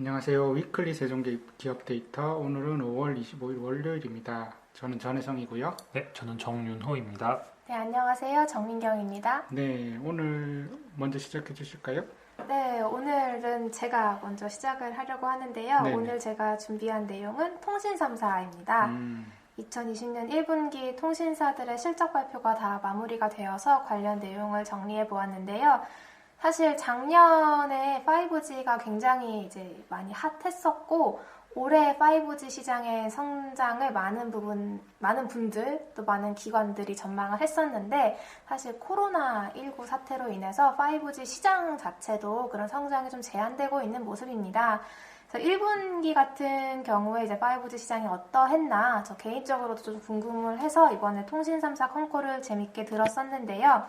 안녕하세요. 위클리 세종기업 데이터. 오늘은 5월 25일 월요일입니다. 저는 전혜성이고요. 네, 저는 정윤호입니다. 네, 안녕하세요. 정민경입니다. 네, 오늘 먼저 시작해 주실까요? 네, 오늘은 제가 먼저 시작을 하려고 하는데요. 네네. 오늘 제가 준비한 내용은 통신 3사입니다. 2020년 1분기 통신사들의 실적 발표가 다 마무리가 되어서 관련 내용을 정리해 보았는데요. 사실 작년에 5G가 굉장히 이제 많이 핫했었고, 올해 5G 시장의 성장을 많은 분들, 또 많은 기관들이 전망을 했었는데, 사실 코로나19 사태로 인해서 5G 시장 자체도 그런 성장이 좀 제한되고 있는 모습입니다. 그래서 1분기 같은 경우에 이제 5G 시장이 어떠했나, 저 개인적으로도 좀 궁금을 해서 이번에 통신 3사 컨콜을 재밌게 들었었는데요.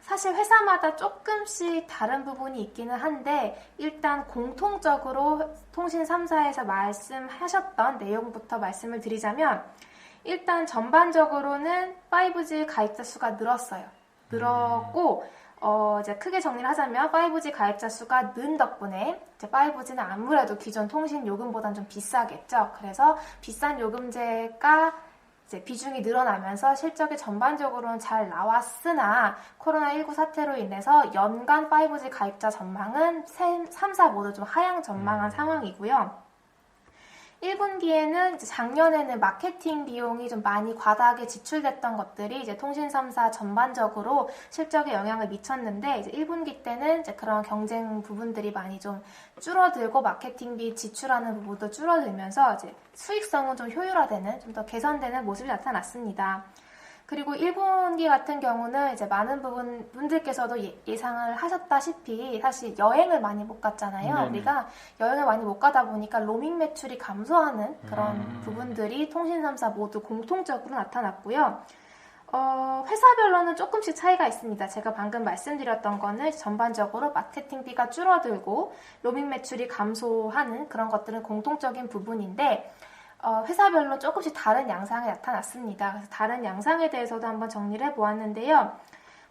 사실 회사마다 조금씩 다른 부분이 있기는 한데 일단 공통적으로 통신 3사에서 말씀하셨던 내용부터 말씀을 드리자면 일단 전반적으로는 5G 가입자 수가 늘었어요. 늘었고 이제 크게 정리를 하자면 5G 가입자 수가 는 덕분에 이제 5G는 아무래도 기존 통신 요금보다는 좀 비싸겠죠. 그래서 비싼 요금제가 이제 비중이 늘어나면서 실적이 전반적으로는 잘 나왔으나 코로나19 사태로 인해서 연간 5G 가입자 전망은 3사 모두 좀 하향 전망한 상황이고요. 1분기에는 이제 작년에는 마케팅 비용이 좀 많이 과다하게 지출됐던 것들이 이제 통신 3사 전반적으로 실적에 영향을 미쳤는데 이제 1분기 때는 이제 그런 경쟁 부분들이 많이 좀 줄어들고 마케팅비 지출하는 부분도 줄어들면서 이제 수익성은 좀 효율화되는, 좀 더 개선되는 모습이 나타났습니다. 그리고 1분기 같은 경우는 이제 많은 분들께서도 예상을 하셨다시피 사실 여행을 많이 못 갔잖아요. 네네. 우리가 여행을 많이 못 가다 보니까 로밍 매출이 감소하는 그런 부분들이 통신 3사 모두 공통적으로 나타났고요. 회사별로는 조금씩 차이가 있습니다. 제가 방금 말씀드렸던 거는 전반적으로 마케팅비가 줄어들고 로밍 매출이 감소하는 그런 것들은 공통적인 부분인데 회사별로 조금씩 다른 양상이 나타났습니다. 그래서 다른 양상에 대해서도 한번 정리를 해보았는데요.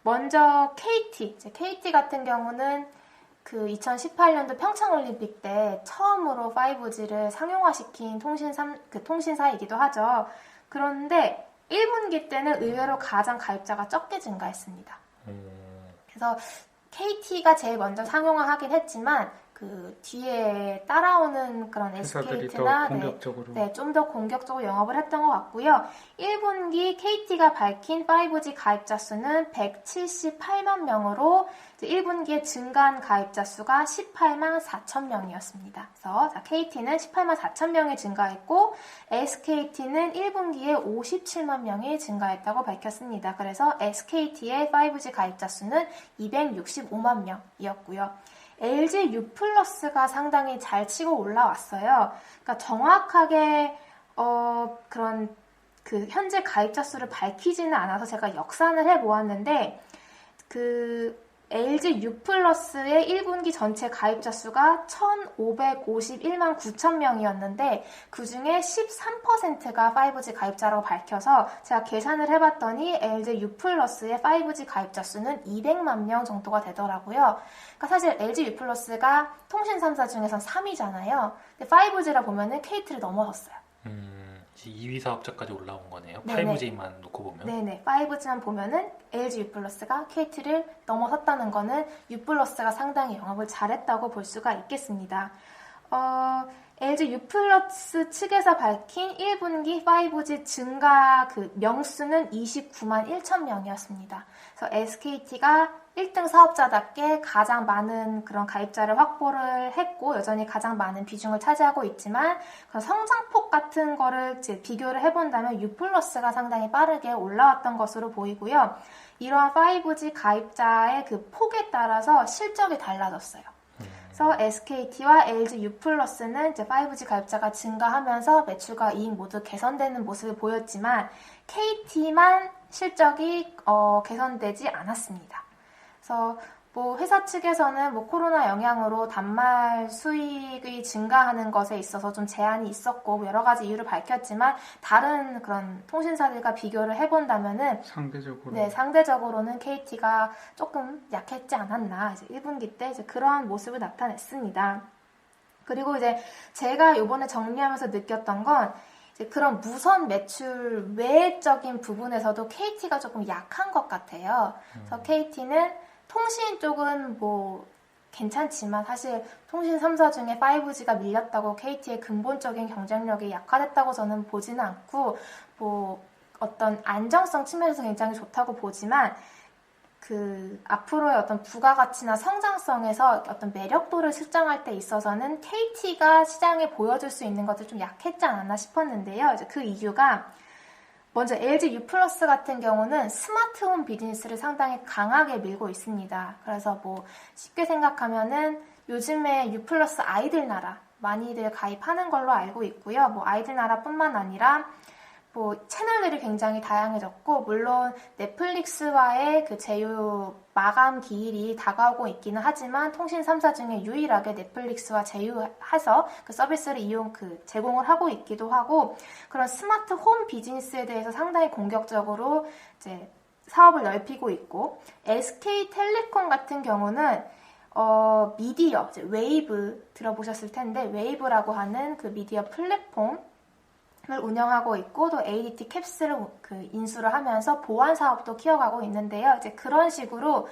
먼저 KT 같은 경우는 그 2018년도 평창올림픽 때 처음으로 5G를 상용화시킨 통신사이기도 하죠. 그런데 1분기 때는 의외로 가장 가입자가 적게 증가했습니다. 그래서 KT가 제일 먼저 상용화하긴 했지만 그 뒤에 따라오는 그런 회사들이 더 SKT나 공격적으로. 좀 더 공격적으로 영업을 했던 것 같고요. 1분기 KT가 밝힌 5G 가입자 수는 178만 명으로 1분기에 증가한 가입자 수가 18만 4천 명이었습니다. 그래서 KT는 18만 4천 명이 증가했고 SKT는 1분기에 57만 명이 증가했다고 밝혔습니다. 그래서 SKT의 5G 가입자 수는 265만 명이었고요. LG U+가 상당히 잘 치고 올라왔어요. 그러니까 정확하게 그런 그 현재 가입자 수를 밝히지는 않아서 제가 역산을 해보았는데 그 LG U+의 1분기 전체 가입자 수가 1,551만 9천 명이었는데 그 중에 13%가 5G 가입자라고 밝혀서 제가 계산을 해봤더니 LG U+의 5G 가입자 수는 200만 명 정도가 되더라고요. 그러니까 사실 LG U+가 통신 3사 중에서 3위잖아요. 근데 5G라 보면은 KT를 넘어섰어요. 2위 사업자까지 올라온 거네요. 네네. 5G만 놓고 보면. 네네. 5G만 보면은 LG U+가 KT를 넘어섰다는 거는 U+가 상당히 영업을 잘했다고 볼 수가 있겠습니다. LG U+ 측에서 밝힌 1분기 5G 증가 그 명수는 29만 1천 명이었습니다. 그래서 SKT가 1등 사업자답게 가장 많은 그런 가입자를 확보를 했고 여전히 가장 많은 비중을 차지하고 있지만 그런 성장폭 같은 거를 이제 비교를 해본다면 U+가 상당히 빠르게 올라왔던 것으로 보이고요. 이러한 5G 가입자의 그 폭에 따라서 실적이 달라졌어요. 그래서 SKT와 LG U+는 이제 5G 가입자가 증가하면서 매출과 이익 모두 개선되는 모습을 보였지만 KT만 실적이 개선되지 않았습니다. 그래서 뭐 회사 측에서는 뭐 코로나 영향으로 단말 수익이 증가하는 것에 있어서 좀 제한이 있었고 여러 가지 이유를 밝혔지만 다른 그런 통신사들과 비교를 해본다면은 상대적으로는 KT가 조금 약했지 않았나 이제 1분기 때 이제 그러한 모습을 나타냈습니다. 그리고 이제 제가 이번에 정리하면서 느꼈던 건 이제 그런 무선 매출 외적인 부분에서도 KT가 조금 약한 것 같아요. 그래서 KT는 통신 쪽은 뭐 괜찮지만 사실 통신 3사 중에 5G가 밀렸다고 KT의 근본적인 경쟁력이 약화됐다고 저는 보지는 않고 뭐 어떤 안정성 측면에서 굉장히 좋다고 보지만 그 앞으로의 어떤 부가가치나 성장성에서 어떤 매력도를 측정할 때 있어서는 KT가 시장에 보여줄 수 있는 것들 좀 약했지 않았나 싶었는데요. 이제 그 이유가 먼저 LG U+ 같은 경우는 스마트홈 비즈니스를 상당히 강하게 밀고 있습니다. 그래서 뭐 쉽게 생각하면은 요즘에 U+ 아이들 나라 많이들 가입하는 걸로 알고 있고요. 뭐 아이들 나라뿐만 아니라 뭐 채널들이 굉장히 다양해졌고 물론 넷플릭스와의 그 제휴 마감 기일이 다가오고 있기는 하지만 통신 3사 중에 유일하게 넷플릭스와 제휴해서 그 서비스를 제공을 하고 있기도 하고 그런 스마트 홈 비즈니스에 대해서 상당히 공격적으로 이제 사업을 넓히고 있고 SK텔레콤 같은 경우는 미디어 웨이브 들어보셨을 텐데 웨이브라고 하는 그 미디어 플랫폼 을 운영하고 있고 또 ADT 캡스를 인수를 하면서 보안 사업도 키워가고 있는데요. 이제 그런 식으로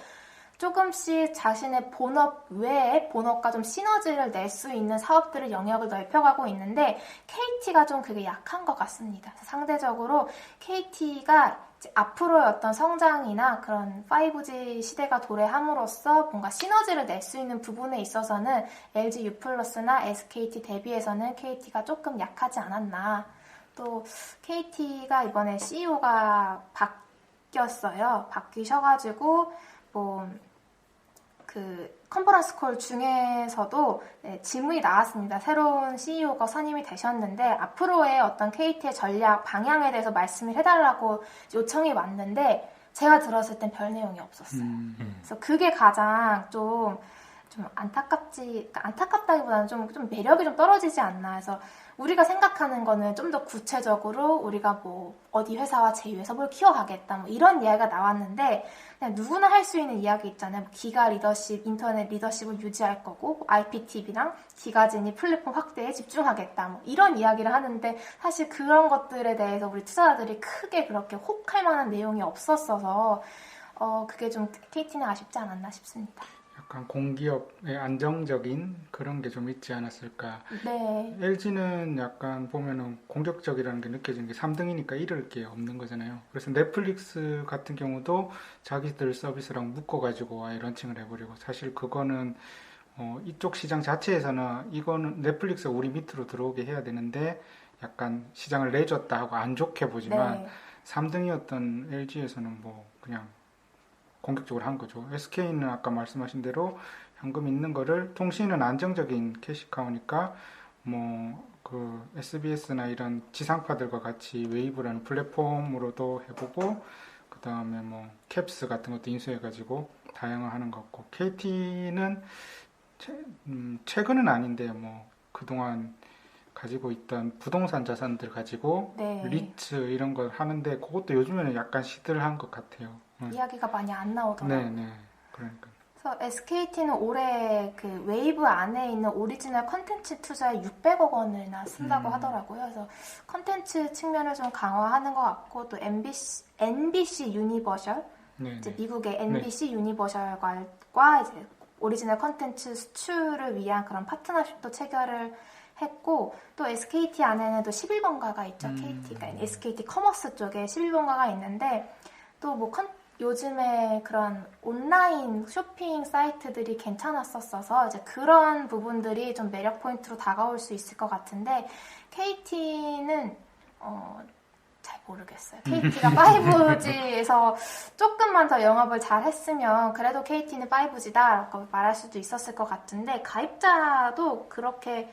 조금씩 자신의 본업 외에 본업과 좀 시너지를 낼 수 있는 사업들을 영역을 넓혀가고 있는데 KT가 좀 그게 약한 것 같습니다. 상대적으로 KT가 앞으로의 어떤 성장이나 그런 5G 시대가 도래함으로써 뭔가 시너지를 낼 수 있는 부분에 있어서는 LG U+나 SKT 대비해서는 KT가 조금 약하지 않았나. 또 KT가 이번에 CEO가 바뀌었어요. 바뀌셔가지고 뭐 그 컨퍼런스 콜 중에서도 질문이 나왔습니다. 새로운 CEO가 선임이 되셨는데 앞으로의 어떤 KT의 전략 방향에 대해서 말씀을 해달라고 요청이 왔는데 제가 들었을 땐 별 내용이 없었어요. 그래서 그게 가장 좀 안타깝다기보다는 좀 매력이 좀 떨어지지 않나 해서 우리가 생각하는 거는 좀 더 구체적으로 우리가 뭐 어디 회사와 제휴해서 뭘 키워가겠다 뭐 이런 이야기가 나왔는데 그냥 누구나 할 수 있는 이야기 있잖아요. 뭐 기가 리더십, 인터넷 리더십을 유지할 거고 뭐 IPTV랑 기가진이 플랫폼 확대에 집중하겠다 뭐 이런 이야기를 하는데 사실 그런 것들에 대해서 우리 투자자들이 크게 그렇게 혹할 만한 내용이 없었어서 그게 좀 KT는 아쉽지 않았나 싶습니다. 약간 공기업의 안정적인 그런 게 좀 있지 않았을까. 네. LG는 약간 보면은 공격적이라는 게 느껴지는 게 3등이니까 잃을 게 없는 거잖아요. 그래서 넷플릭스 같은 경우도 자기들 서비스랑 묶어가지고 런칭을 해버리고 사실 그거는 이쪽 시장 자체에서는 이거는 넷플릭스가 우리 밑으로 들어오게 해야 되는데 약간 시장을 내줬다 하고 안 좋게 보지만 네. 3등이었던 LG에서는 뭐 그냥 공격적으로 한 거죠. SK는 아까 말씀하신 대로 현금 있는 거를 통신은 안정적인 캐시카우니까 뭐 그 SBS나 이런 지상파들과 같이 웨이브라는 플랫폼으로도 해보고 그 다음에 뭐 캡스 같은 것도 인수해가지고 다양화하는 것 같고 KT는 최근은 아닌데 뭐 그동안 가지고 있던 부동산 자산들 가지고 네. 리츠 이런 걸 하는데 그것도 요즘에는 약간 시들한 것 같아요. 이야기가 많이 안 나오더라고요. 네네. 그러니까. 그래서 SKT는 올해 그 웨이브 안에 있는 오리지널 컨텐츠 투자에 600억 원이나 쓴다고 하더라고요. 그래서 컨텐츠 측면을 좀 강화하는 것 같고 또 NBC 유니버셜, 이제 미국의 NBC 유니버셜과 이제 오리지널 컨텐츠 수출을 위한 그런 파트너십도 체결을 했고 또 SKT 안에는 또 11번가가 있죠. KT가 SKT 커머스 쪽에 11번가가 있는데 또 뭐 요즘에 그런 온라인 쇼핑 사이트들이 괜찮았었어서 이제 그런 부분들이 좀 매력 포인트로 다가올 수 있을 것 같은데 KT는 잘 모르겠어요. KT가 5G에서 조금만 더 영업을 잘 했으면 그래도 KT는 5G다라고 말할 수도 있었을 것 같은데 가입자도 그렇게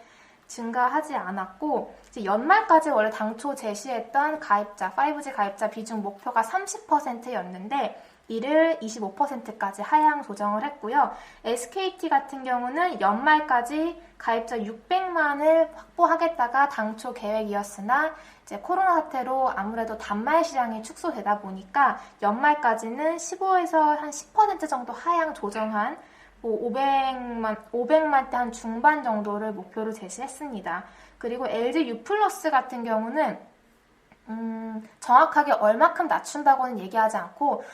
증가하지 않았고 이제 연말까지 원래 당초 제시했던 5G 가입자 비중 목표가 30%였는데 이를 25%까지 하향 조정을 했고요. SKT 같은 경우는 연말까지 가입자 600만을 확보하겠다가 당초 계획이었으나 이제 코로나 사태로 아무래도 단말 시장이 축소되다 보니까 연말까지는 15에서 한 10% 정도 하향 조정한 뭐 500만 대 한 중반 정도를 목표로 제시했습니다. 그리고 LG U+ 같은 경우는 정확하게 얼마큼 낮춘다고는 얘기하지 않고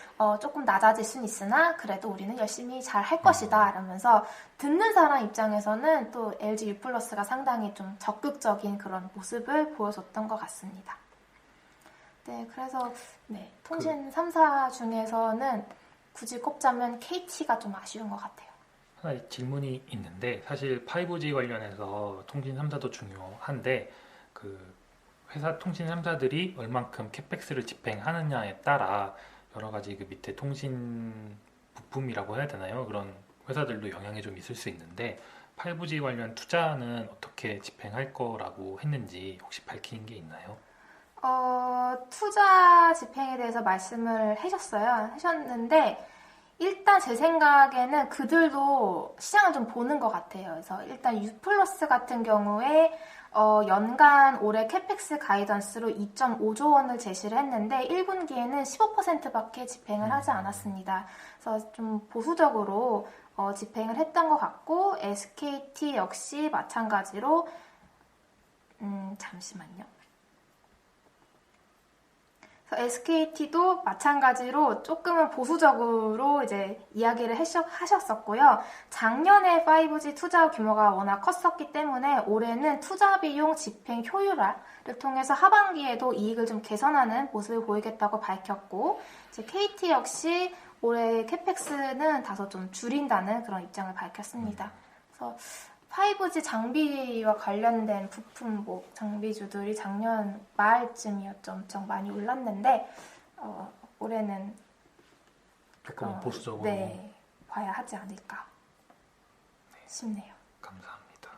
조금 낮아질 수는 있으나 그래도 우리는 열심히 잘 할 것이다 라면서 듣는 사람 입장에서는 또 LG U+가 상당히 좀 적극적인 그런 모습을 보여줬던 것 같습니다. 네, 그래서 네, 통신 3사 중에서는 굳이 꼽자면 KT가 좀 아쉬운 것 같아요. 하나 질문이 있는데 사실 5G 관련해서 통신 3사도 중요한데 그 회사 통신 3사들이 얼만큼 캐펙스를 집행하느냐에 따라 여러 가지 그 밑에 통신 부품이라고 해야 되나요? 그런 회사들도 영향이 좀 있을 수 있는데 5G 관련 투자는 어떻게 집행할 거라고 했는지 혹시 밝힌 게 있나요? 투자 집행에 대해서 말씀을 하셨는데 일단 제 생각에는 그들도 시장을 좀 보는 것 같아요. 그래서 일단 U+ 같은 경우에 연간 올해 캐펙스 가이던스로 2.5조 원을 제시를 했는데 1분기에는 15%밖에 집행을 하지 않았습니다. 그래서 좀 보수적으로 집행을 했던 것 같고 SKT 역시 마찬가지로 잠시만요. SKT도 마찬가지로 조금은 보수적으로 이제 이야기를 하셨었고요. 작년에 5G 투자 규모가 워낙 컸었기 때문에 올해는 투자 비용 집행 효율화를 통해서 하반기에도 이익을 좀 개선하는 모습을 보이겠다고 밝혔고, 이제 KT 역시 올해 캐펙스는 다소 좀 줄인다는 그런 입장을 밝혔습니다. 그래서 5G 장비와 관련된 부품 장비주들이 작년 말쯤이었죠. 엄청 많이 올랐는데 올해는 조금 보수적으로 네, 봐야 하지 않을까 싶네요. 감사합니다.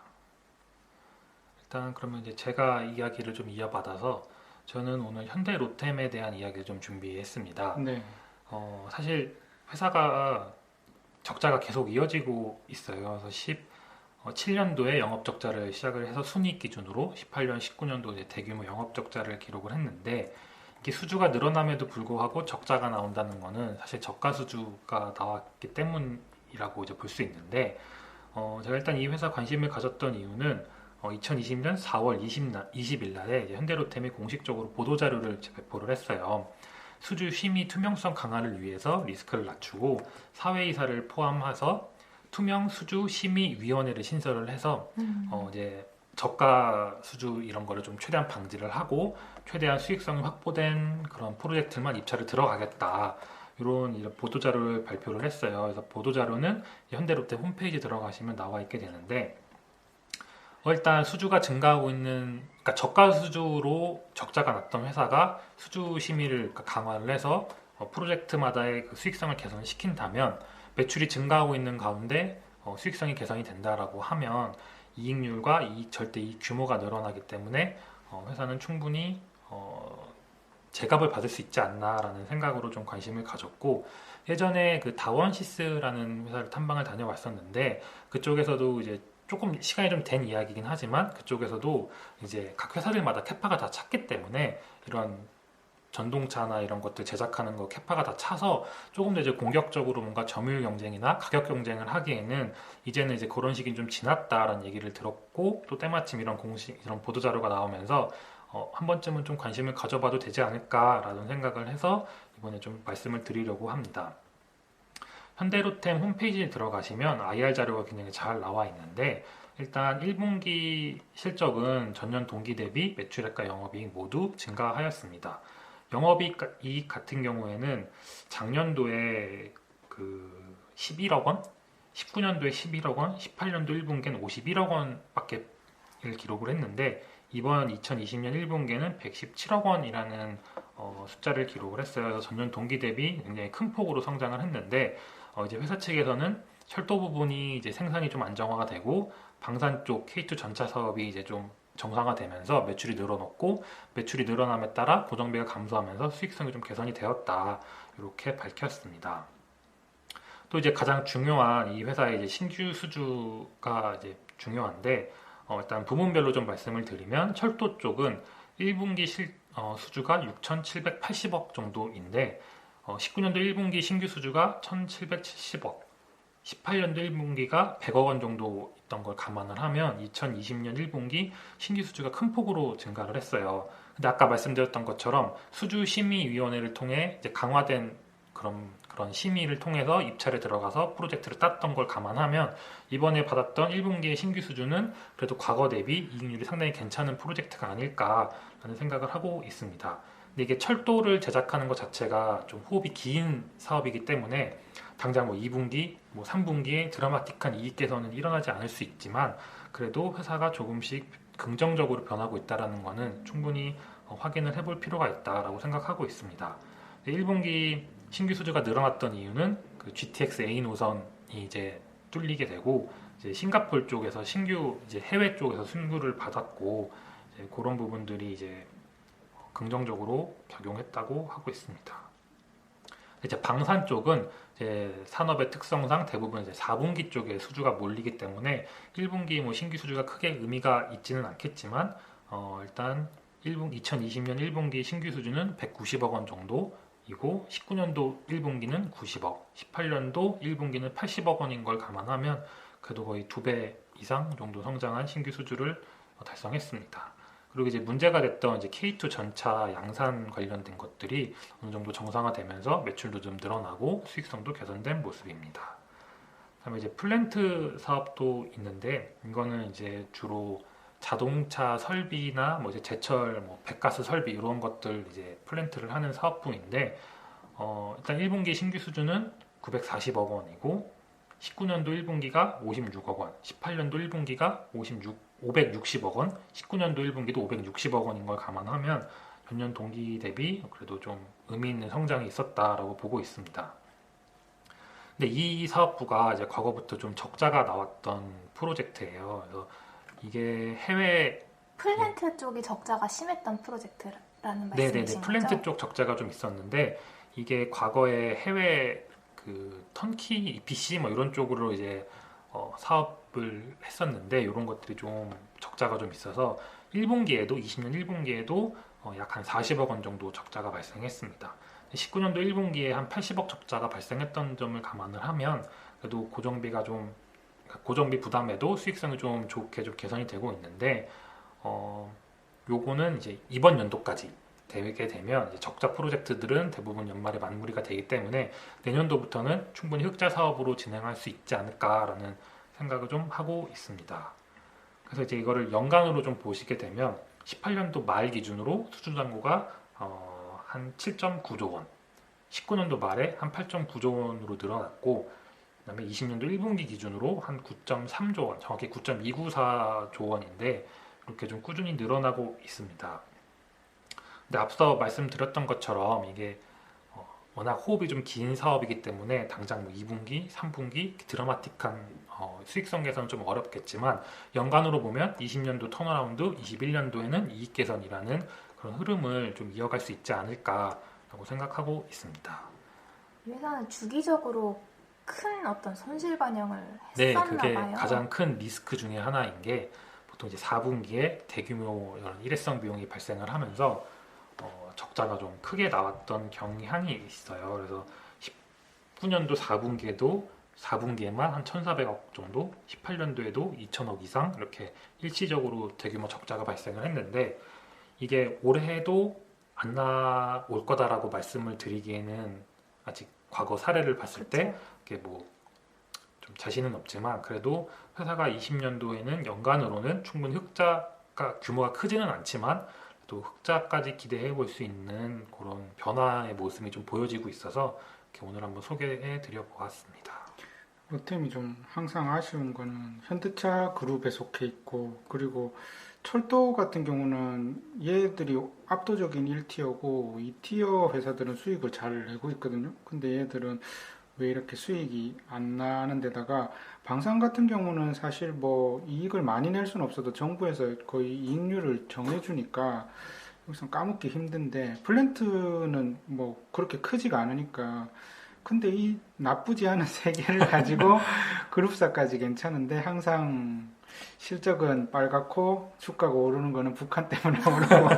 일단 그러면 이제 제가 이야기를 좀 이어받아서 저는 오늘 현대 로템에 대한 이야기를 좀 준비했습니다. 네. 사실 회사가 적자가 계속 이어지고 있어요. 그래서 7년도에 영업 적자를 시작을 해서 순이익 기준으로 18년, 19년도 이제 대규모 영업 적자를 기록을 했는데 이게 수주가 늘어남에도 불구하고 적자가 나온다는 거는 사실 저가 수주가 나왔기 때문이라고 이제 볼 수 있는데 제가 일단 이 회사 관심을 가졌던 이유는 2020년 4월 20일 날에 이제 현대로템이 공식적으로 보도 자료를 배포를 했어요. 수주 심의 투명성 강화를 위해서 리스크를 낮추고 사회이사를 포함해서 투명 수주 심의 위원회를 신설을 해서 이제 저가 수주 이런 거를 좀 최대한 방지를 하고 최대한 수익성이 확보된 그런 프로젝트만 입찰을 들어가겠다. 이런 보도 자료를 발표를 했어요. 그래서 보도 자료는 현대로템 홈페이지 들어가시면 나와 있게 되는데 일단 수주가 증가하고 있는, 그러니까 저가 수주로 적자가 났던 회사가 수주 심의를 강화를 해서 프로젝트마다의 그 수익성을 개선시킨다면 매출이 증가하고 있는 가운데 수익성이 개선이 된다라고 하면 이익률과 절대이익 규모가 늘어나기 때문에 회사는 충분히 제값을 받을 수 있지 않나라는 생각으로 좀 관심을 가졌고, 예전에 그 다원시스라는 회사를 탐방을 다녀왔었는데 그쪽에서도 이제 조금 시간이 좀 된 이야기긴 하지만 그쪽에서도 이제 각 회사들마다 캐파가 다 찼기 때문에 이런 전동차나 이런 것들 제작하는 거 캐파가 다 차서 조금 더 이제 공격적으로 뭔가 점유율 경쟁이나 가격 경쟁을 하기에는 이제는 이제 그런 시기는 좀 지났다라는 얘기를 들었고, 또 때마침 이런 보도 자료가 나오면서 한 번쯤은 좀 관심을 가져봐도 되지 않을까라는 생각을 해서 이번에 좀 말씀을 드리려고 합니다. 현대로템 홈페이지에 들어가시면 IR 자료가 굉장히 잘 나와 있는데 일단 1분기 실적은 전년 동기 대비 매출액과 영업이익 모두 증가하였습니다. 영업이익 같은 경우에는 작년도에 그 11억 원, 19년도에 11억 원, 18년도 1분기에는 51억 원밖에 기록을 했는데 이번 2020년 1분기에는 117억 원이라는 숫자를 기록을 했어요. 그래서 전년 동기 대비 굉장히 큰 폭으로 성장을 했는데 이제 회사 측에서는 철도 부분이 이제 생산이 좀 안정화가 되고 방산 쪽 K2 전차 사업이 이제 좀 정상화되면서 매출이 늘어났고, 매출이 늘어남에 따라 고정비가 감소하면서 수익성이 좀 개선이 되었다, 이렇게 밝혔습니다. 또 이제 가장 중요한 이 회사의 이제 신규 수주가 이제 중요한데 일단 부문별로 좀 말씀을 드리면 철도 쪽은 1분기 수주가 6,780억 정도인데 19년도 1분기 신규 수주가 1,770억, 18년도 1분기가 100억 원 정도 있던 걸 감안을 하면 2020년 1분기 신규 수주가 큰 폭으로 증가를 했어요. 근데 아까 말씀드렸던 것처럼 수주심의위원회를 통해 이제 강화된 그런 심의를 통해서 입찰에 들어가서 프로젝트를 땄던 걸 감안하면 이번에 받았던 1분기의 신규 수주는 그래도 과거 대비 이익률이 상당히 괜찮은 프로젝트가 아닐까라는 생각을 하고 있습니다. 근데 이게 철도를 제작하는 것 자체가 좀 호흡이 긴 사업이기 때문에 당장 뭐 2분기, 뭐 3분기에 드라마틱한 이익 개선은 일어나지 않을 수 있지만 그래도 회사가 조금씩 긍정적으로 변하고 있다는 것은 충분히 확인을 해볼 필요가 있다라고 생각하고 있습니다. 1분기 신규 수주가 늘어났던 이유는 그 GTX A 노선이 이제 뚫리게 되고 이제 싱가포르 쪽에서 신규 이제 해외 쪽에서 승부를 받았고 이제 그런 부분들이 이제 긍정적으로 작용했다고 하고 있습니다. 이제 방산 쪽은 이제 산업의 특성상 대부분 이제 4분기 쪽에 수주가 몰리기 때문에 1분기 뭐 신규 수주가 크게 의미가 있지는 않겠지만 일단 2020년 1분기 신규 수주는 190억 원 정도이고 19년도 1분기는 90억, 18년도 1분기는 80억 원인 걸 감안하면 그래도 거의 2배 이상 정도 성장한 신규 수주를 달성했습니다. 그리고 이제 문제가 됐던 이제 K2 전차 양산 관련된 것들이 어느 정도 정상화되면서 매출도 좀 늘어나고 수익성도 개선된 모습입니다. 그다음에 이제 플랜트 사업도 있는데 이거는 이제 주로 자동차 설비나 뭐 이제 제철, 뭐 배가스 설비 이런 것들 이제 플랜트를 하는 사업부인데 일단 1분기 신규 수주는 940억 원이고 19년도 1분기가 56억 원, 18년도 1분기가 560억 원, 19년도 1분기도 560억 원인 걸 감안하면 전년 동기 대비 그래도 좀 의미 있는 성장이 있었다라고 보고 있습니다. 근데 이 사업부가 이제 과거부터 좀 적자가 나왔던 프로젝트예요. 그래서 이게 해외 플랜트 쪽이 적자가 심했던 프로젝트라는 네네네 말씀이신 플랜트 거죠? 쪽 적자가 좀 있었는데 이게 과거에 해외 그 터키 EPC 뭐 이런 쪽으로 이제 사업을 했었는데 이런 것들이 좀 적자가 좀 있어서 1분기에도 20년 1분기에도 약 한 40억 원 정도 적자가 발생했습니다. 19년도 1분기에 한 80억 적자가 발생했던 점을 감안을 하면 그래도 고정비 부담에도 수익성이 좀 좋게 좀 개선이 되고 있는데 요거는 이제 이번 연도까지 되게 되면 이제 적자 프로젝트들은 대부분 연말에 마무리가 되기 때문에 내년도부터는 충분히 흑자 사업으로 진행할 수 있지 않을까라는 생각을 좀 하고 있습니다. 그래서 이제 이거를 연간으로 좀 보시게 되면 18년도 말 기준으로 수주 잔고가 한 7.9조 원, 19년도 말에 한 8.9조 원으로 늘어났고 그다음에 20년도 1분기 기준으로 한 9.3조 원, 정확히 9.294조 원인데 이렇게 좀 꾸준히 늘어나고 있습니다. 근데 앞서 말씀드렸던 것처럼 이게 워낙 호흡이 좀 긴 사업이기 때문에 당장 뭐 2분기, 3분기 드라마틱한 수익성 개선은 좀 어렵겠지만 연간으로 보면 20년도 턴어라운드, 21년도에는 이익 개선이라는 그런 흐름을 좀 이어갈 수 있지 않을까라고 생각하고 있습니다. 이 회사는 주기적으로 큰 어떤 손실 반영을 네, 했었나 그게 봐요. 가장 큰 리스크 중에 하나인 게 보통 이제 4분기에 대규모 이런 일회성 비용이 발생을 하면서 적자가 좀 크게 나왔던 경향이 있어요. 그래서 19년도 4분기에만 한 1,400억 정도, 18년도에도 2,000억 이상 이렇게 일시적으로 대규모 적자가 발생을 했는데 이게 올해도 안 나올 거다라고 말씀을 드리기에는 아직 과거 사례를 봤을 때 이게 뭐 좀 자신은 없지만 그래도 회사가 20년도에는 연간으로는 충분히 흑자가 규모가 크지는 않지만 또 흑자까지 기대해 볼 수 있는 그런 변화의 모습이 좀 보여지고 있어서 이렇게 오늘 한번 소개해 드려 보았습니다. 롯템이 좀 항상 아쉬운 거는 현대차 그룹에 속해 있고 그리고 철도 같은 경우는 얘들이 압도적인 1티어고 2티어 회사들은 수익을 잘 내고 있거든요. 근데 얘들은 왜 이렇게 수익이 안 나는 데다가 방산 같은 경우는 사실 뭐 이익을 많이 낼 수는 없어도 정부에서 거의 이익률을 정해주니까 여기서 까먹기 힘든데 플랜트는 뭐 그렇게 크지가 않으니까 근데 이 나쁘지 않은 세 개를 가지고 그룹사까지 괜찮은데 항상 실적은 빨갛고 주가가 오르는 거는 북한 때문에 오르고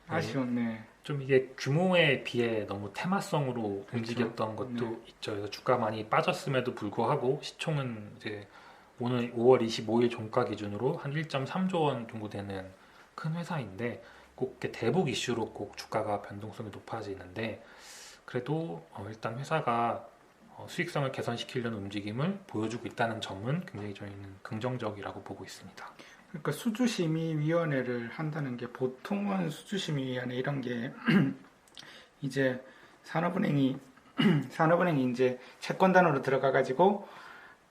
아쉬웠네. 좀 이게 규모에 비해 너무 테마성으로 움직였던 것도 있죠. 그래서 주가 많이 빠졌음에도 불구하고 시총은 이제 오늘 5월 25일 종가 기준으로 한 1.3조 원 정도 되는 큰 회사인데 꼭 이렇게 대북 이슈로 꼭 주가가 변동성이 높아지는데 그래도 일단 회사가 수익성을 개선시키려는 움직임을 보여주고 있다는 점은 굉장히 저희는 긍정적이라고 보고 있습니다. 그러니까 수주심의위원회를 한다는 게 보통은 수주심의위원회 이런 게 이제 산업은행이 이제 채권단으로 들어가 가지고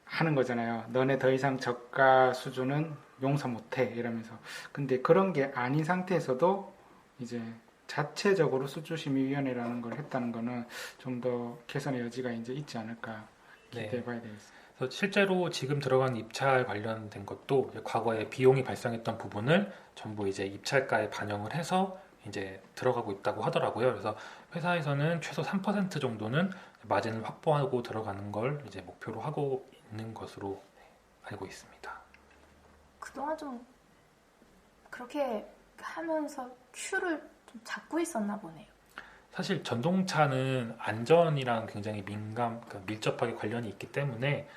하는 거잖아요. 너네 더 이상 저가 수주는 용서 못해 이러면서. 근데 그런 게 아닌 상태에서도 이제 자체적으로 수주심의위원회라는 걸 했다는 거는 좀 더 개선의 여지가 이제 있지 않을까 기대해봐야 되겠습니다. 그래서 실제로 지금 들어간 입찰 관련된 것도 이제 과거에 비용이 발생했던 부분을 전부 이제 입찰가에 반영을 해서 이제 들어가고 있다고 하더라고요. 그래서 회사에서는 최소 3% 정도는 마진을 확보하고 들어가는 걸 이제 목표로 하고 있는 것으로 알고 있습니다. 그동안 좀 그렇게 하면서 큐를 좀 잡고 있었나 보네요. 사실 전동차는 안전이랑 굉장히 그러니까 밀접하게 관련이 있기 때문에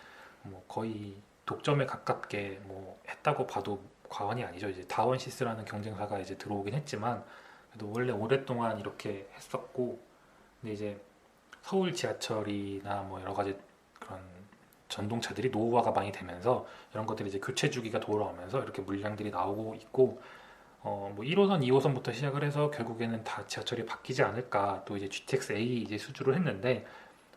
뭐 거의 독점에 가깝게 뭐 했다고 봐도 과언이 아니죠. 이제 다원시스라는 경쟁사가 이제 들어오긴 했지만 그래도 원래 오랫동안 이렇게 했었고, 근데 이제 서울 지하철이나 뭐 여러 가지 그런 전동차들이 노후화가 많이 되면서 이런 것들이 이제 교체 주기가 돌아오면서 이렇게 물량들이 나오고 있고, 뭐 1호선, 2호선부터 시작을 해서 결국에는 다 지하철이 바뀌지 않을까. 또 이제 GTX-A 이제 수주를 했는데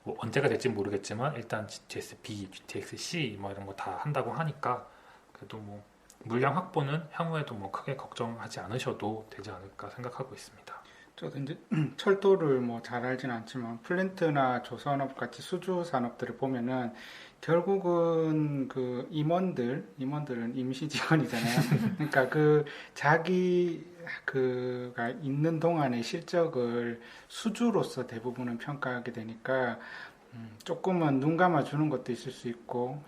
뭐 언제가 될지 모르겠지만 일단 GTX-B, GTX-C 뭐 이런 거 다 한다고 하니까 그래도 뭐 물량 확보는 향후에도 뭐 크게 걱정하지 않으셔도 되지 않을까 생각하고 있습니다. 저도 이제 철도를 뭐 잘 알지는 않지만 플랜트나 조선업 같이 수주 산업들을 보면은 결국은 그 임원들은 임시 직원이잖아요. 그러니까 그 자기 그가 있는 동안의 실적을 수주로서 대부분은 평가하게 되니까 조금은 눈 감아 주는 것도 있을 수 있고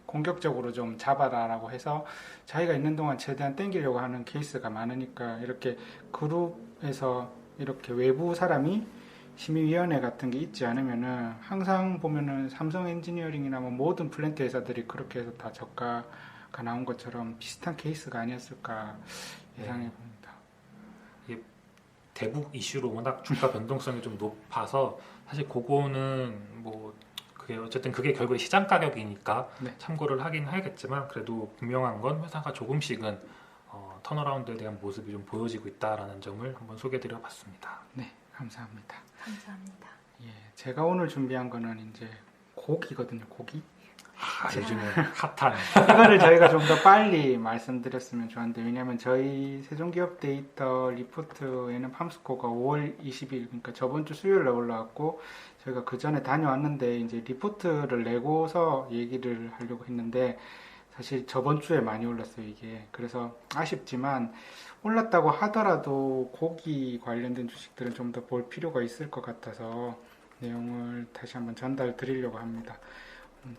공격적으로 좀 잡아라라고 해서 자기가 있는 동안 최대한 땡기려고 하는 케이스가 많으니까 이렇게 그룹에서 이렇게 외부 사람이 심의위원회 같은 게 있지 않으면은 항상 보면은 삼성 엔지니어링이나 뭐 모든 플랜트 회사들이 그렇게 해서 다 저가가 나온 것처럼 비슷한 케이스가 아니었을까 예상해 봅니다. 이게 대북 이슈로 워낙 주가 변동성이 좀 높아서 사실 그거는 뭐 어쨌든 그게 결국에 시장 가격이니까 네. 참고를 하긴 해야겠지만 그래도 분명한 건 회사가 조금씩은 턴어라운드에 대한 모습이 좀 보여지고 있다라는 점을 한번 소개드려 봤습니다. 네, 감사합니다. 감사합니다. 예, 제가 오늘 준비한 거는 이제 고기거든요, 고기. 요즘에 핫한 이거를 저희가 좀 더 빨리 말씀드렸으면 좋았는데, 왜냐면 저희 세종기업 데이터 리포트에는 팜스코가 5월 20일, 그러니까 저번 주 수요일에 올라왔고, 저희가 그 전에 다녀왔는데, 이제 리포트를 내고서 얘기를 하려고 했는데, 사실 저번 주에 많이 올랐어요, 이게. 그래서 아쉽지만, 올랐다고 하더라도 고기 관련된 주식들은 좀 더 볼 필요가 있을 것 같아서, 내용을 다시 한번 전달 드리려고 합니다.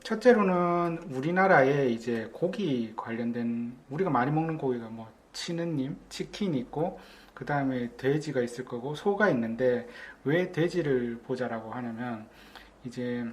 첫째로는 우리나라에 이제 고기 관련된 우리가 많이 먹는 고기가 뭐 치느님, 치킨이 있고 그 다음에 돼지가 있을 거고 소가 있는데 왜 돼지를 보자라고 하냐면 이제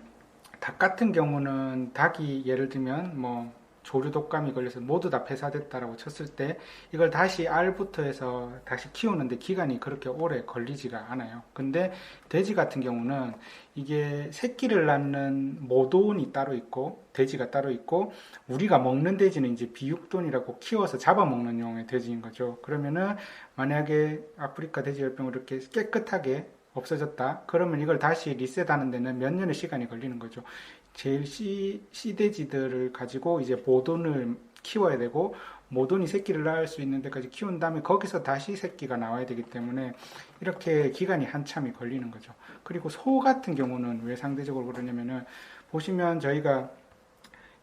닭 같은 경우는 닭이 예를 들면 뭐 조류 독감이 걸려서 모두 다 폐사됐다라고 쳤을 때 이걸 다시 알부터 해서 다시 키우는데 기간이 그렇게 오래 걸리지가 않아요. 근데 돼지 같은 경우는 이게 새끼를 낳는 모돈이 따로 있고 돼지가 따로 있고 우리가 먹는 돼지는 이제 비육돈이라고 키워서 잡아먹는 용의 돼지인 거죠. 그러면은 만약에 아프리카 돼지열병으로 이렇게 깨끗하게 없어졌다. 그러면 이걸 다시 리셋하는 데는 몇 년의 시간이 걸리는 거죠. 제일 씨돼지들을 가지고 이제 모돈을 키워야 되고 모돈이 새끼를 낳을 수 있는 데까지 키운 다음에 거기서 다시 새끼가 나와야 되기 때문에 이렇게 기간이 한참이 걸리는 거죠. 그리고 소 같은 경우는 왜 상대적으로 그러냐면은 보시면 저희가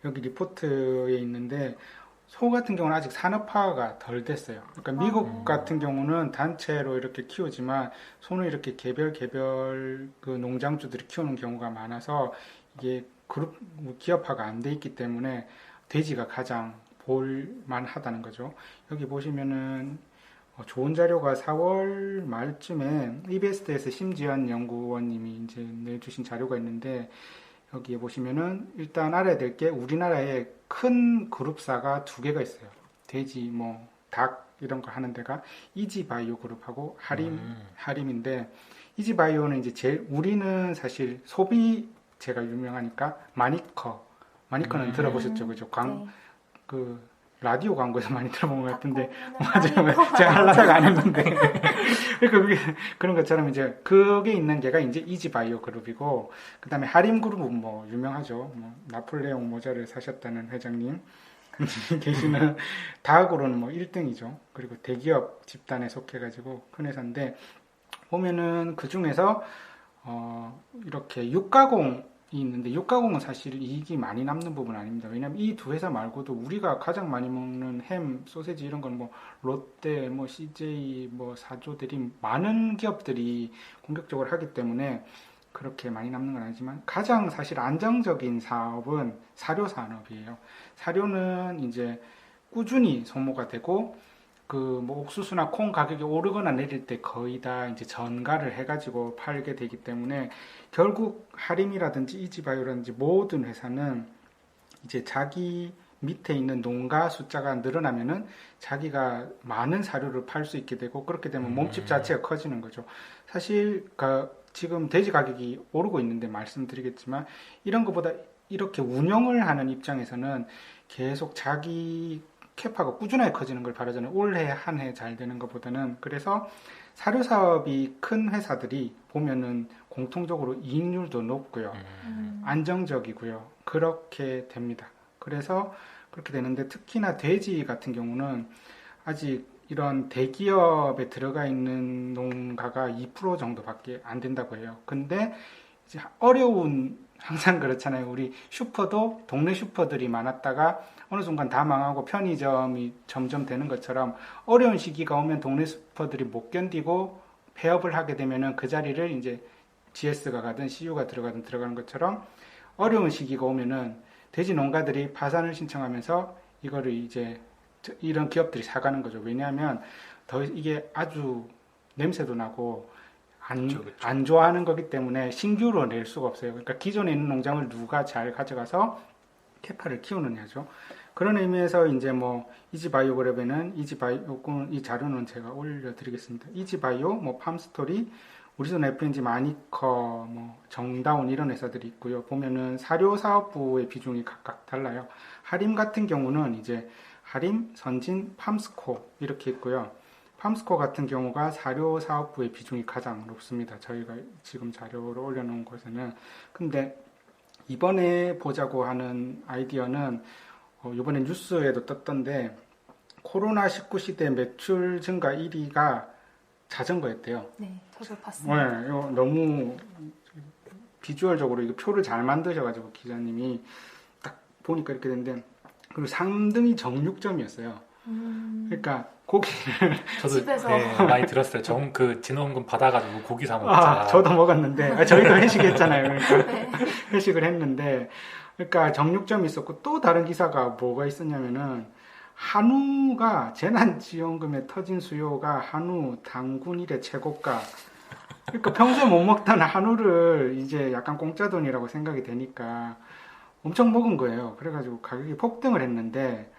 여기 리포트에 있는데 소 같은 경우는 아직 산업화가 덜 됐어요. 그러니까 미국 같은 경우는 단체로 이렇게 키우지만 소는 이렇게 개별 그 농장주들이 키우는 경우가 많아서 이게 그룹 기업화가 안 돼 있기 때문에 돼지가 가장 볼만하다는 거죠. 여기 보시면은 좋은 자료가 4월 말쯤에 EBS에서 심지연 연구원님이 이제 내주신 자료가 있는데 여기에 보시면은 일단 알아야 될 게 우리나라에 큰 그룹사가 두 개가 있어요. 돼지, 뭐, 닭 이런 거 하는 데가 이지바이오 그룹하고 하림인데 이지바이오는 이제 제일 우리는 사실 소비재가 유명하니까 마니커는 들어보셨죠, 그죠? 네. 그 라디오 광고에서 많이 들어본 것 같은데 맞아요. 맞아요. 제가 하려다가 안 했는데 그러니까 그런 것처럼 이제 그게 있는 게가 이제 이지바이오 그룹이고 그다음에 하림 그룹은 뭐 유명하죠. 뭐 나폴레옹 모자를 사셨다는 회장님 계시는 닭으로는 뭐 1등이죠. 그리고 대기업 집단에 속해가지고 큰 회사인데 보면은 그 중에서 이렇게 육가공이 있는데 육가공은 사실 이익이 많이 남는 부분은 아닙니다. 왜냐하면 이 두 회사 말고도 우리가 가장 많이 먹는 햄, 소세지 이런 건 뭐 롯데, 뭐 CJ, 뭐 사조들이 많은 기업들이 공격적으로 하기 때문에 그렇게 많이 남는 건 아니지만 가장 사실 안정적인 사업은 사료 산업이에요. 사료는 이제 꾸준히 소모가 되고 그 뭐 옥수수나 콩 가격이 오르거나 내릴 때 거의 다 이제 전가를 해가지고 팔게 되기 때문에 결국 하림이라든지 이지바이오라든지 모든 회사는 이제 자기 밑에 있는 농가 숫자가 늘어나면은 자기가 많은 사료를 팔 수 있게 되고 그렇게 되면 몸집 자체가 커지는 거죠. 사실 지금 돼지 가격이 오르고 있는데 말씀드리겠지만 이런 것보다 이렇게 운영을 하는 입장에서는 계속 자기 캐파가 꾸준하게 커지는 걸 바라잖아요. 올해 한 해 잘 되는 것보다는. 그래서 사료 사업이 큰 회사들이 보면은 공통적으로 이익률도 높고요. 안정적이고요. 그렇게 됩니다. 그래서 그렇게 되는데 특히나 돼지 같은 경우는 아직 이런 대기업에 들어가 있는 농가가 2% 정도밖에 안 된다고 해요. 근데 이제 항상 그렇잖아요. 우리 슈퍼도 동네 슈퍼들이 많았다가 어느 순간 다 망하고 편의점이 점점 되는 것처럼 어려운 시기가 오면 동네 슈퍼들이 못 견디고 폐업을 하게 되면은 그 자리를 이제 GS가 가든 CU가 들어가는 것처럼 어려운 시기가 오면은 돼지 농가들이 파산을 신청하면서 이거를 이제 이런 기업들이 사가는 거죠. 왜냐하면 이게 아주 냄새도 나고 그쵸. 안 좋아하는 거기 때문에 신규로 낼 수가 없어요. 그러니까 기존에 있는 농장을 누가 잘 가져가서 캐파를 키우느냐죠. 그런 의미에서 이제 뭐 이지바이오 그룹에는 이 자료는 제가 올려드리겠습니다. 이지바이오, 뭐 팜스토리, 우리손 FNG, 마니커, 뭐 정다운 이런 회사들이 있고요. 보면은 사료 사업부의 비중이 각각 달라요. 하림 같은 경우는 이제 하림, 선진, 팜스코 이렇게 있고요. 팜스코 같은 경우가 사료 사업부의 비중이 가장 높습니다. 저희가 지금 자료를 올려놓은 곳에는. 근데 이번에 보자고 하는 아이디어는 이번에 뉴스에도 떴던데 코로나19 시대 매출 증가 1위가 자전거였대요. 네, 저도 봤습니다. 네, 이거 너무 비주얼적으로 이거 표를 잘 만드셔가지고 기자님이 딱 보니까 이렇게 됐는데 그리고 3등이 정육점이었어요. 그러니까 고기를 저도 집에서. 많이 들었어요. 그 진원금 받아가지고 고기 사 먹자. 저도 먹었는데 저희도 회식했잖아요. 그러니까 네. 회식을 했는데 그러니까 정육점이 있었고 또 다른 기사가 뭐가 있었냐면은 한우가 재난지원금에 터진 수요가 한우 당군 일의 최고가. 그러니까 평소에 못 먹던 한우를 이제 약간 공짜 돈이라고 생각이 되니까 엄청 먹은 거예요. 그래가지고 가격이 폭등을 했는데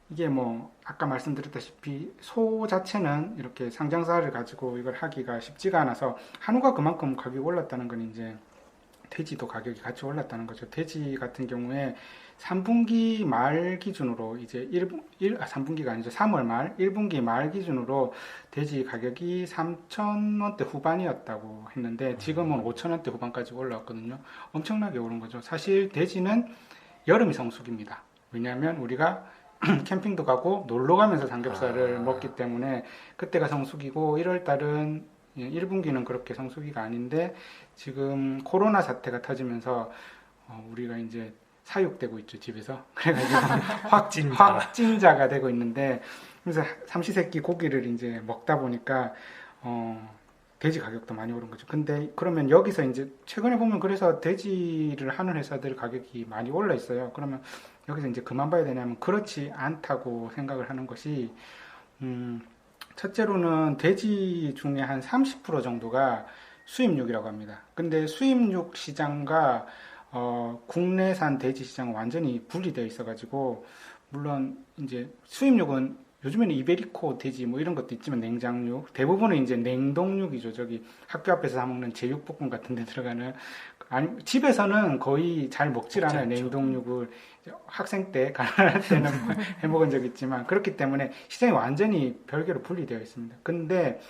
이게 뭐 아까 말씀드렸다시피 소 자체는 이렇게 상장사를 가지고 이걸 하기가 쉽지가 않아서 한우가 그만큼 가격이 올랐다는 건 이제 돼지도 가격이 같이 올랐다는 거죠. 돼지 같은 경우에 3분기 말 기준으로 이제 3분기가 아니죠. 3월 말, 1분기 말 기준으로 돼지 가격이 3,000원대 후반이었다고 했는데 지금은 5,000원대 후반까지 올라왔거든요. 엄청나게 오른 거죠. 사실 돼지는 여름이 성수기입니다. 왜냐하면 우리가 캠핑도 가고 놀러 가면서 삼겹살을 먹기 때문에 그때가 성수기고 1월 달은 1분기는 그렇게 성수기가 아닌데 지금 코로나 사태가 터지면서 우리가 이제 사육되고 있죠, 집에서. 그래가지고 확진자가 되고 있는데 그래서 삼시세끼 고기를 이제 먹다 보니까 돼지 가격도 많이 오른 거죠. 근데 그러면 여기서 이제 최근에 보면 그래서 돼지를 하는 회사들 가격이 많이 올라 있어요. 그러면 여기서 이제 그만 봐야 되냐면 그렇지 않다고 생각을 하는 것이 첫째로는 돼지 중에 한 30% 정도가 수입육이라고 합니다. 근데 수입육 시장과 국내산 돼지 시장은 완전히 분리되어 있어가지고, 물론 이제 수입육은 요즘에는 이베리코 돼지 뭐 이런 것도 있지만 냉장육, 대부분은 이제 냉동육이죠. 저기 학교 앞에서 사 먹는 제육볶음 같은 데 들어가는, 아니 집에서는 거의 잘 먹질 먹지 않아요. 않죠. 냉동육을 학생 때 가난할 때는 해 먹은 적 있지만, 그렇기 때문에 시장이 완전히 별개로 분리되어 있습니다. 근데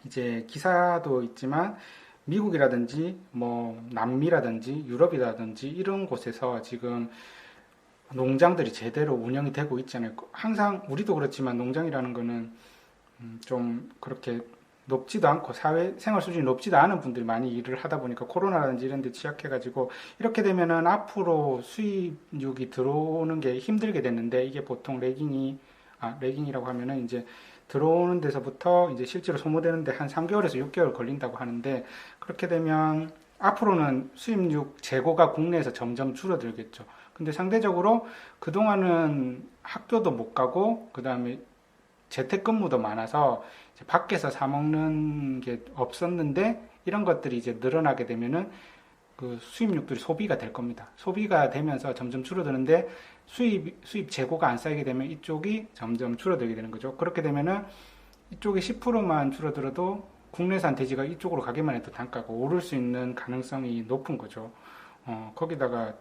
이제 기사도 있지만 미국이라든지 뭐 남미라든지 유럽이라든지 이런 곳에서 지금 농장들이 제대로 운영이 되고 있잖아요. 항상 우리도 그렇지만 농장이라는 거는 좀 그렇게 높지도 않고 사회 생활 수준이 높지도 않은 분들이 많이 일을 하다 보니까 코로나라든지 이런 데 취약해가지고, 이렇게 되면은 앞으로 수입육이 들어오는 게 힘들게 됐는데, 이게 보통 레깅이라고 하면은 이제 들어오는 데서부터 이제 실제로 소모되는데 한 3개월에서 6개월 걸린다고 하는데, 그렇게 되면 앞으로는 수입육 재고가 국내에서 점점 줄어들겠죠. 근데 상대적으로 그동안은 학교도 못 가고, 그 다음에 재택근무도 많아서 이제 밖에서 사 먹는 게 없었는데, 이런 것들이 이제 늘어나게 되면은 그 수입육들이 소비가 될 겁니다. 소비가 되면서 점점 줄어드는데, 수입 재고가 안 쌓이게 되면 이쪽이 점점 줄어들게 되는 거죠. 그렇게 되면은 이쪽이 10%만 줄어들어도 국내산 돼지가 이쪽으로 가기만 해도 단가가 오를 수 있는 가능성이 높은 거죠. 거기다가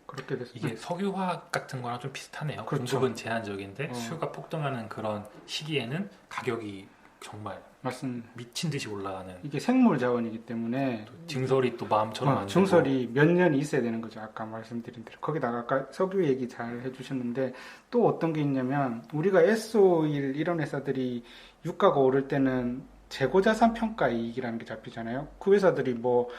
그렇게 됐습니다. 이게 석유화학 같은 거랑 좀 비슷하네요. 그렇죠. 공급은 제한적인데 수요가 폭등하는 그런 시기에는 가격이 정말 맞습니다. 미친 듯이 올라가는. 이게 생물 자원이기 때문에 또 증설이 또 마음처럼 안 되고. 증설이 몇 년이 있어야 되는 거죠. 아까 말씀드린 대로. 거기다가 아까 석유 얘기 잘 해주셨는데, 또 어떤 게 있냐면, 우리가 S-오일 이런 회사들이 유가가 오를 때는 재고자산 평가 이익이라는 게 잡히잖아요. 그 회사들이 뭐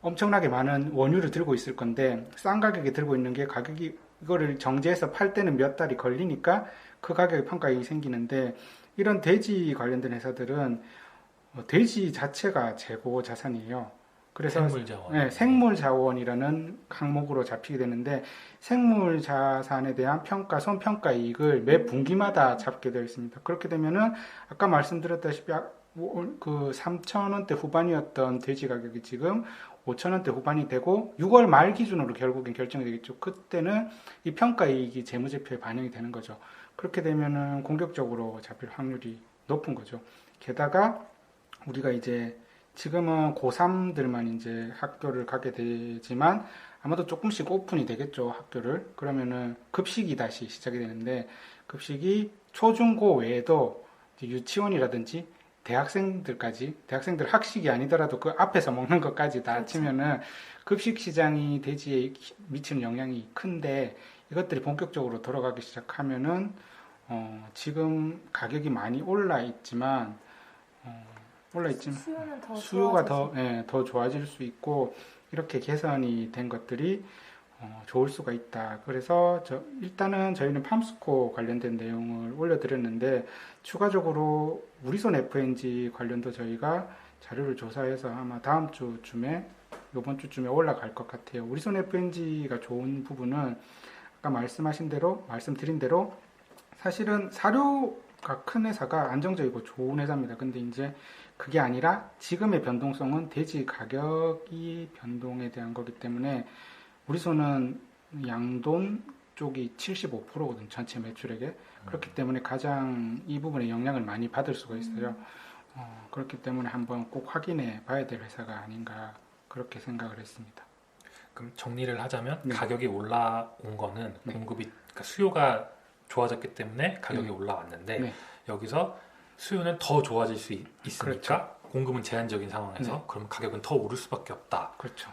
엄청나게 많은 원유를 들고 있을 건데, 싼 가격에 들고 있는 게 가격이, 이거를 정제해서 팔 때는 몇 달이 걸리니까 그 가격에 평가 이익이 생기는데, 이런 돼지 관련된 회사들은 돼지 자체가 재고 자산이에요. 그래서 생물자원. 네, 생물자원이라는 항목으로 잡히게 되는데, 생물자산에 대한 평가, 손평가 이익을 매 분기마다 잡게 되어 있습니다. 그렇게 되면은 아까 말씀드렸다시피 그 3,000원대 후반이었던 돼지 가격이 지금 5,000원대 후반이 되고, 6월 말 기준으로 결국엔 결정이 되겠죠. 그때는 이 평가 이익이 재무제표에 반영이 되는 거죠. 그렇게 되면은 공격적으로 잡힐 확률이 높은 거죠. 게다가 우리가 이제 지금은 고3들만 이제 학교를 가게 되지만, 아마도 조금씩 오픈이 되겠죠, 학교를. 그러면은 급식이 다시 시작이 되는데, 급식이 초중고 외에도 이제 유치원이라든지 대학생들 학식이 아니더라도 그 앞에서 먹는 것까지 다 그렇죠. 치면은 급식 시장이 돼지에 미치는 영향이 큰데, 이것들이 본격적으로 돌아가기 시작하면은 지금 가격이 많이 올라 있지만 수요는 더 수요가 좋아지지. 더 좋아질 수 있고, 이렇게 개선이 된 것들이 좋을 수가 있다. 그래서 일단은 저희는 팜스코 관련된 내용을 올려드렸는데, 추가적으로 우리손 FNG 관련도 저희가 자료를 조사해서 아마 다음 주쯤에, 이번 주쯤에 올라갈 것 같아요. 우리손 FNG가 좋은 부분은 아까 말씀드린 대로 사실은 사료가 큰 회사가 안정적이고 좋은 회사입니다. 근데 이제 그게 아니라 지금의 변동성은 돼지 가격이 변동에 대한 거기 때문에, 우리손은 양돈 쪽이 75%거든, 전체 매출액에. 그렇기 때문에 가장 이 부분에 영향을 많이 받을 수가 있어요. 그렇기 때문에 한번 꼭 확인해 봐야 될 회사가 아닌가, 그렇게 생각을 했습니다. 그럼 정리를 하자면 네. 가격이 올라온 거는 네. 그러니까 수요가 좋아졌기 때문에 가격이 네. 올라왔는데, 네. 여기서 수요는 더 좋아질 수 있으니까 그렇죠. 공급은 제한적인 상황에서 네. 그럼 가격은 더 오를 수밖에 없다라고 그렇죠.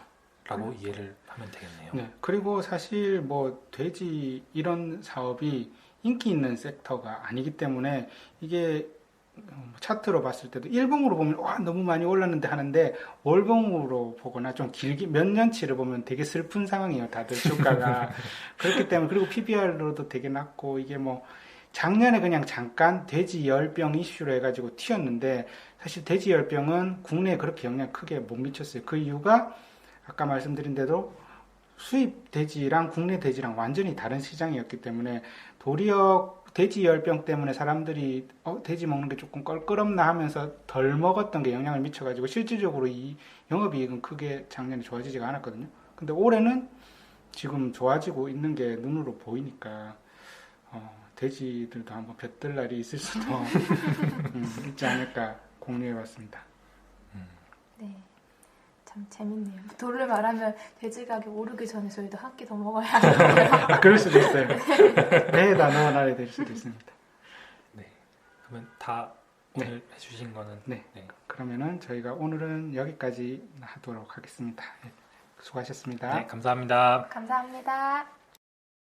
이해를 하면 되겠네요. 네. 그리고 사실 뭐 돼지 이런 사업이 인기 있는 섹터가 아니기 때문에, 이게 차트로 봤을 때도 일봉으로 보면 와 너무 많이 올랐는데 하는데, 월봉으로 보거나 좀 길게 몇 년치를 보면 되게 슬픈 상황이에요, 다들 주가가. 그렇기 때문에, 그리고 PBR로도 되게 낮고, 이게 뭐 작년에 그냥 잠깐 돼지 열병 이슈로 해가지고 튀었는데, 사실 돼지 열병은 국내에 그렇게 영향 크게 못 미쳤어요. 그 이유가 아까 말씀드린 대로 수입 돼지랑 국내 돼지랑 완전히 다른 시장이었기 때문에, 도리어 돼지열병 때문에 사람들이 돼지 먹는 게 조금 껄끄럽나 하면서 덜 먹었던 게 영향을 미쳐가지고 실질적으로 이 영업이익은 크게 작년에 좋아지지가 않았거든요. 근데 올해는 지금 좋아지고 있는 게 눈으로 보이니까 돼지들도 한번 볕들 날이 있을 수도 있지 않을까 공유해봤습니다. 네, 참 재밌네요. 돌을 말하면 돼지 가격 오르기 전에 저희도 한 끼 더 먹어야 하는 그럴 수도 있어요. 배에다 넣어놔야 될 수도 있습니다. 네. 그러면 다 오늘 해주신 거는 네. 그러면은 저희가 오늘은 여기까지 하도록 하겠습니다. 수고하셨습니다. 네, 감사합니다. 감사합니다.